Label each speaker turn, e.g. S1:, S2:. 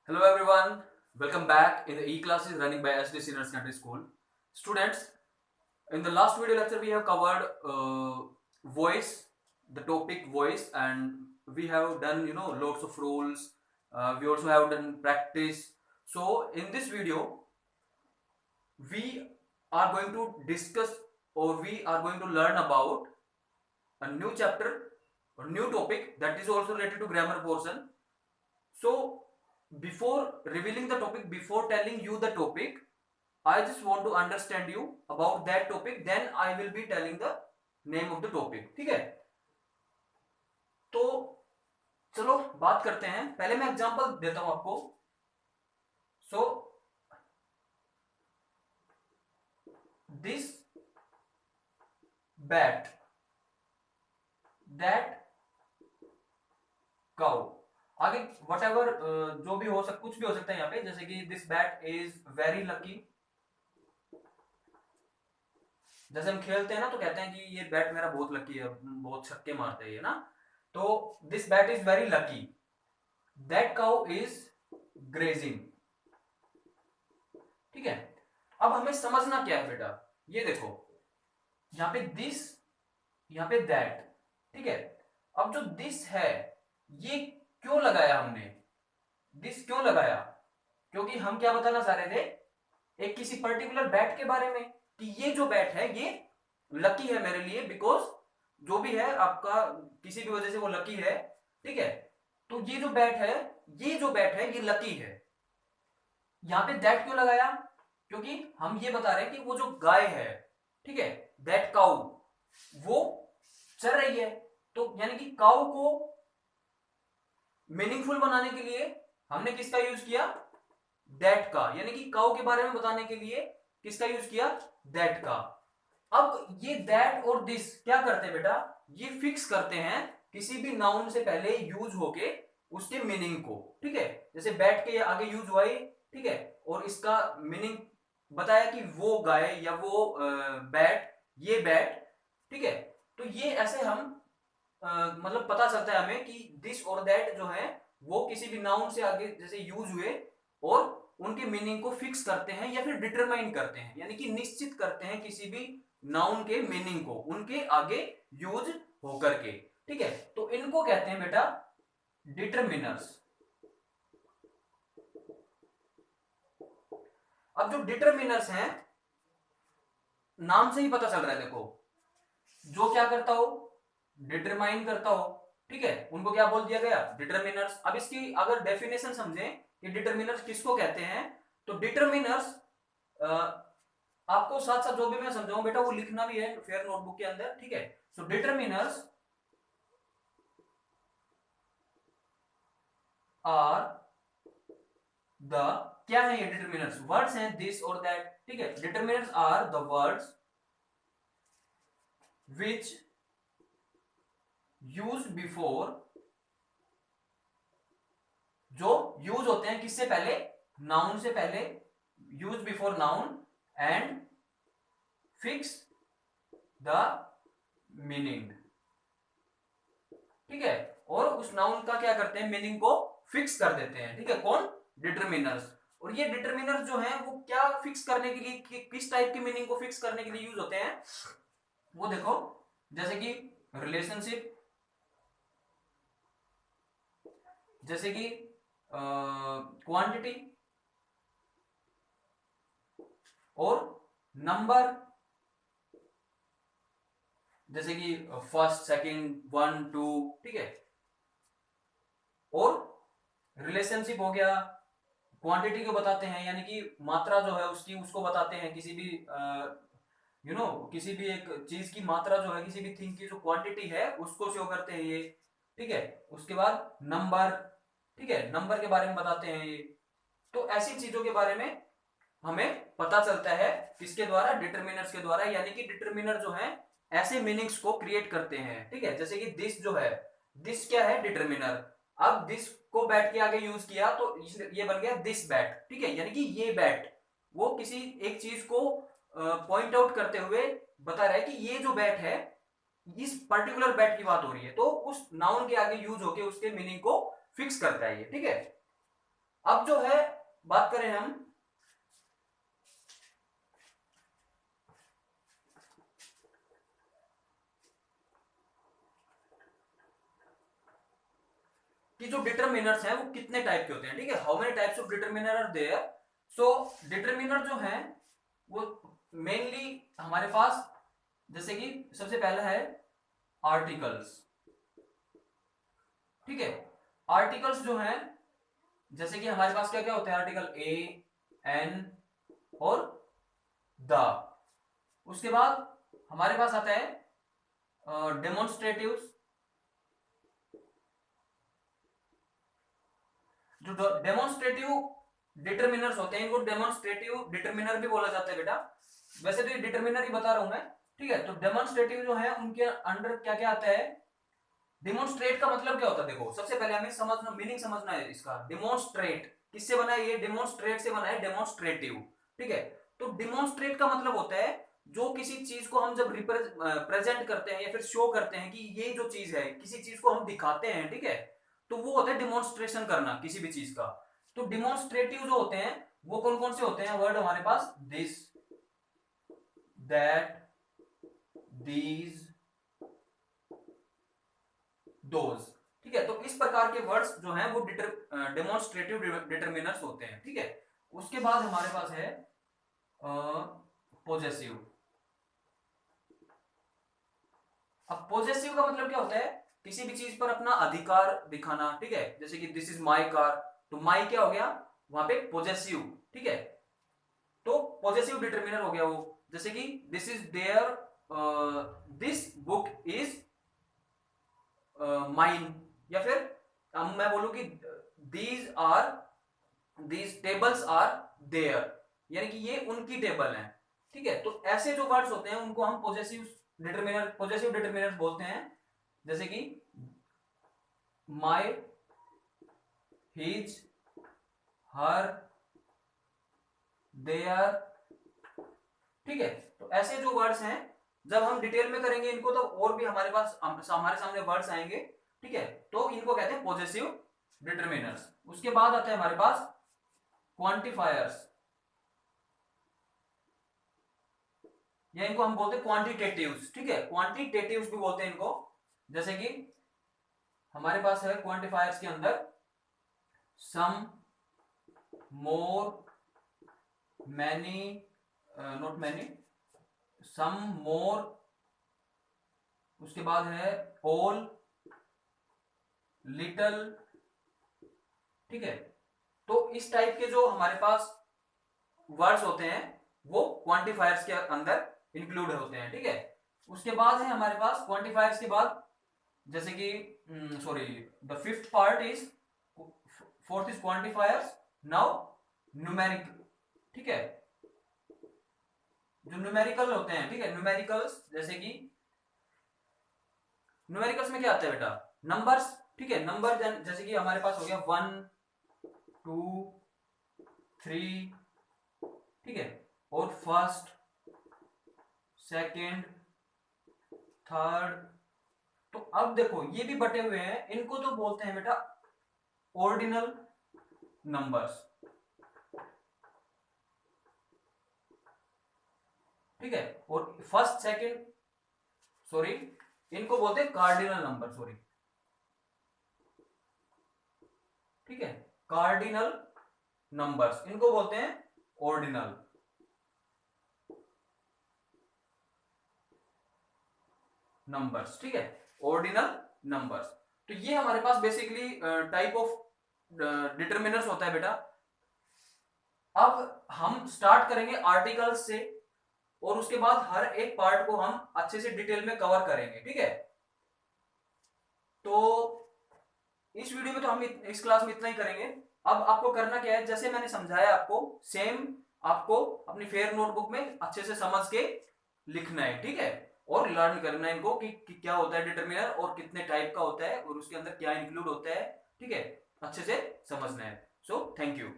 S1: Hello everyone, welcome back in the e-classes running by SD Senior Secondary School. Students, in the last video lecture we have covered voice, the topic voice, and we have done lots of rules. We also have done practice. So in this video we are going to discuss or we are going to learn about a new chapter or new topic that is also related to grammar portion. So before revealing the topic, before telling you the topic, I just want to understand you about that topic, then I will be telling the name of the topic. ठीक है? तो चलो बात करते हैं. पहले मैं example देता हूं आपको. So this bat, that cow, आगे वट एवर जो भी हो सकता, कुछ भी हो सकता है यहाँ पे, जैसे कि this bat is very lucky. जैसे हम खेलते हैं ना तो कहते हैं कि ये बैट मेरा बहुत लकी है, बहुत छक्के मारते हैं ये ना. तो this bat is very lucky. That cow is grazing. ठीक है. अब हमें समझना क्या है बेटा, ये देखो यहाँ पे दिस, यहाँ पे दैट. ठीक है. अब जो दिस है ये क्यों लगाया हमने, दिस क्यों लगाया? क्योंकि हम क्या बताना चाह रहे थे, एक किसी पर्टिकुलर बैट के बारे में, कि ये जो बैट है ये लकी है मेरे लिए, बिकॉज जो भी है आपका किसी भी वजह से वो लकी है. ठीक है. तो ये जो बैट है, ये जो बैट है ये लकी है. यहां पे दैट क्यों लगाया? क्योंकि हम ये बता रहे हैं कि वो जो गाय है, ठीक है, दैट काउ, वो चल रही है. तो यानी कि काउ को मीनिंगफुल बनाने के लिए हमने किसका यूज किया? दैट का. यानी कि काउ के बारे में बताने के लिए किसका यूज किया? दैट का. अब ये दैट और दिस क्या करते हैं बेटा, ये फिक्स करते हैं किसी भी नाउन से पहले यूज होके उसके मीनिंग को. ठीक है. जैसे बैट के आगे यूज हुआ है, ठीक है, और इसका मीनिंग बताया कि वो गाय या वो बैट, ये बैट. ठीक है. तो ये ऐसे हम मतलब पता चलता है हमें कि दिस और दैट जो है वो किसी भी नाउन से आगे जैसे यूज हुए और उनके मीनिंग को फिक्स करते हैं या फिर डिटरमाइन करते हैं, यानी कि निश्चित करते हैं किसी भी नाउन के मीनिंग को उनके आगे यूज होकर के. ठीक है. तो इनको कहते हैं बेटा डिटरमिनर्स. अब जो डिटरमिनर्स हैं, नाम से ही पता चल रहा है, देखो जो क्या करता हो, डिटरमाइन करता हो. ठीक है. उनको क्या बोल दिया गया? डिटरमिनर्स. अब इसकी अगर डेफिनेशन समझें कि डिटरमिनर्स किसको कहते हैं, तो डिटरमिनर्स आपको साथ साथ जो भी मैं समझाऊं बेटा वो लिखना भी है फेयर नोटबुक के अंदर. ठीक है. सो डिटरमिनर्स आर द, क्या है ये डिटरमिनर्स? वर्ड्स हैं दिस और दैट. ठीक है. Determiners are the words which use before, जो यूज होते हैं किससे पहले? नाउन से पहले. Use before noun and fix the meaning. ठीक है. और उस नाउन का क्या करते हैं? मीनिंग को फिक्स कर देते हैं. ठीक है. कौन? डिटरमिनर्स. और ये डिटरमिनर्स जो है वो क्या फिक्स करने के लिए, किस टाइप की मीनिंग को फिक्स करने के लिए यूज होते हैं, वो देखो. जैसे कि रिलेशनशिप, जैसे कि क्वांटिटी और नंबर, जैसे कि फर्स्ट, सेकंड, वन, टू. ठीक है. और रिलेशनशिप हो गया, क्वांटिटी को बताते हैं, यानी कि मात्रा जो है उसकी, उसको बताते हैं. किसी भी किसी भी एक चीज की मात्रा जो है, किसी भी थिंग की जो क्वांटिटी है उसको शो करते हैं ये. ठीक है. उसके बाद नंबर. ठीक है. नंबर के बारे में बताते हैं ये. तो ऐसी चीजों के बारे में हमें पता चलता है किसके द्वारा? डिटरमिनर्स के द्वारा. यानी कि डिटरमिनर जो है ऐसे मीनिंग्स को क्रिएट करते हैं. ठीक है. जैसे कि दिस जो है, दिस क्या है? डिटरमिनर. अब दिस को बैट के आगे यूज किया तो ये बन गया दिस बैट. ठीक है. यानी कि ये बैट वो किसी एक चीज को पॉइंट आउट करते हुए बता रहा है कि ये जो बैट है, इस पर्टिकुलर बैट की बात हो रही है, तो उस नाउन के आगे यूज होके उसके मीनिंग को फिक्स करता है ये. ठीक है. अब जो है बात करें हम कि जो डिटरमिनर्स हैं वो कितने टाइप के होते हैं, ठीक है। How many types of determiner are there. So determiner जो हैं वो मेनली हमारे पास, जैसे कि सबसे पहला है आर्टिकल्स, ठीक है। आर्टिकल्स जो हैं, जैसे कि हमारे पास क्या क्या होते हैं, आर्टिकल ए, एन और द। उसके बाद हमारे पास आता है डेमोन्स्ट्रेटिव्स। जो डेमोन्स्ट्रेटिव डिटरमिनर्स होते हैं इनको डेमोन्स्ट्रेटिव डिटरमिनर भी बोला जाता है बेटा। वैसे तो ये डिटरमिनर ही बता रहा हूं मैं, ठीक है। तो डेमोन्स्ट्रेटिव जो है उनके अंडर क्या क्या आता है। डिमोन्स्ट्रेट का मतलब क्या होता है, देखो सबसे पहले हमें समझना, मीनिंग समझना है इसका। डिमोन्स्ट्रेट किससे बना है, ये डेमोन्स्ट्रेट से बना है, डेमोन्स्ट्रेटिव, ठीक है। तो डिमोन्स्ट्रेट का मतलब होता है जो किसी चीज को हम जब प्रेजेंट करते हैं या फिर शो करते हैं कि ये जो चीज है, किसी चीज को हम दिखाते हैं, ठीक है, तो वो होता है डिमोन्स्ट्रेशन करना किसी भी चीज का। तो डिमोन्स्ट्रेटिव जो होते हैं वो कौन कौन से होते हैं वर्ड हमारे पास, दिस, दैट, दीज, दोज, ठीक है। तो इस प्रकार के वर्ड्स जो हैं वो डेमोन्स्ट्रेटिव डिटरमिनर्स होते हैं, ठीक है। उसके बाद हमारे पास है पोजेसिव। अब पोजेसिव का मतलब क्या होता है, किसी भी चीज पर अपना अधिकार दिखाना, ठीक है। जैसे कि दिस इज माई कार, तो माई क्या हो गया वहां पे पोजेसिव, ठीक है। तो पॉजेसिव डिटरमिनर हो गया वो। जैसे कि this is there, this book is mine, या फिर मैं बोलूं कि दीज टेबल्स आर देयर, यानी कि ये उनकी टेबल है, ठीक है। तो ऐसे जो वर्ड्स होते हैं उनको हम पॉजेसिव डिटरमिनर बोलते हैं। जैसे कि माई, हिज, हर, देयर, ठीक है। तो ऐसे जो वर्ड्स हैं जब हम डिटेल में करेंगे इनको तो और भी हमारे पास हमारे सामने वर्ड्स आएंगे, ठीक है। तो इनको कहते हैं पॉजेसिव डिटरमिनर्स। उसके बाद आता है हमारे पास क्वांटिफायर्स, या इनको हम बोलते हैं क्वांटिटेटिव्स, ठीक है। क्वांटिटेटिव्स भी बोलते हैं इनको। जैसे कि हमारे पास है क्वांटिफायर्स के अंदर सम, मोर, मैनी, नॉट मैनी, सम, मोर, उसके बाद है ऑल, लिटल, ठीक है। तो इस टाइप के जो हमारे पास वर्ड्स होते हैं वो क्वांटिफायर्स के अंदर इंक्लूड होते हैं, ठीक है। उसके बाद है हमारे पास क्वांटिफायर्स के बाद, जैसे कि sorry, the fifth part is, fourth is quantifiers, now numeric, ठीक है। जो न्यूमेरिकल होते हैं, ठीक है, न्यूमेरिकल्स, जैसे कि न्यूमेरिकल्स में क्या आता है बेटा, नंबर्स, ठीक है। नंबर जैसे कि हमारे पास हो गया 1, 2, 3, ठीक है, और फर्स्ट, सेकंड, थर्ड। तो अब देखो ये भी बटे हुए हैं, इनको तो बोलते हैं बेटा ऑर्डिनल नंबर्स, ठीक है। और फर्स्ट, सेकंड, सॉरी, इनको बोलते हैं कार्डिनल नंबर, सॉरी, ठीक है। कार्डिनल नंबर्स इनको बोलते हैं ऑर्डिनल नंबर्स, ठीक है, ऑर्डिनल नंबर्स। तो ये हमारे पास बेसिकली टाइप ऑफ डिटरमिनर्स होता है बेटा। अब हम स्टार्ट करेंगे आर्टिकल्स से और उसके बाद हर एक पार्ट को हम अच्छे से डिटेल में कवर करेंगे, ठीक है। तो इस वीडियो में तो हम इस क्लास में इतना ही करेंगे। अब आपको करना क्या है, जैसे मैंने समझाया आपको सेम आपको अपनी फेयर नोटबुक में अच्छे से समझ के लिखना है, ठीक है। और लर्न करना है इनको कि क्या होता है डिटरमिनर और कितने टाइप का होता है और उसके अंदर क्या इंक्लूड होता है, ठीक है। अच्छे से समझना है। So thank you.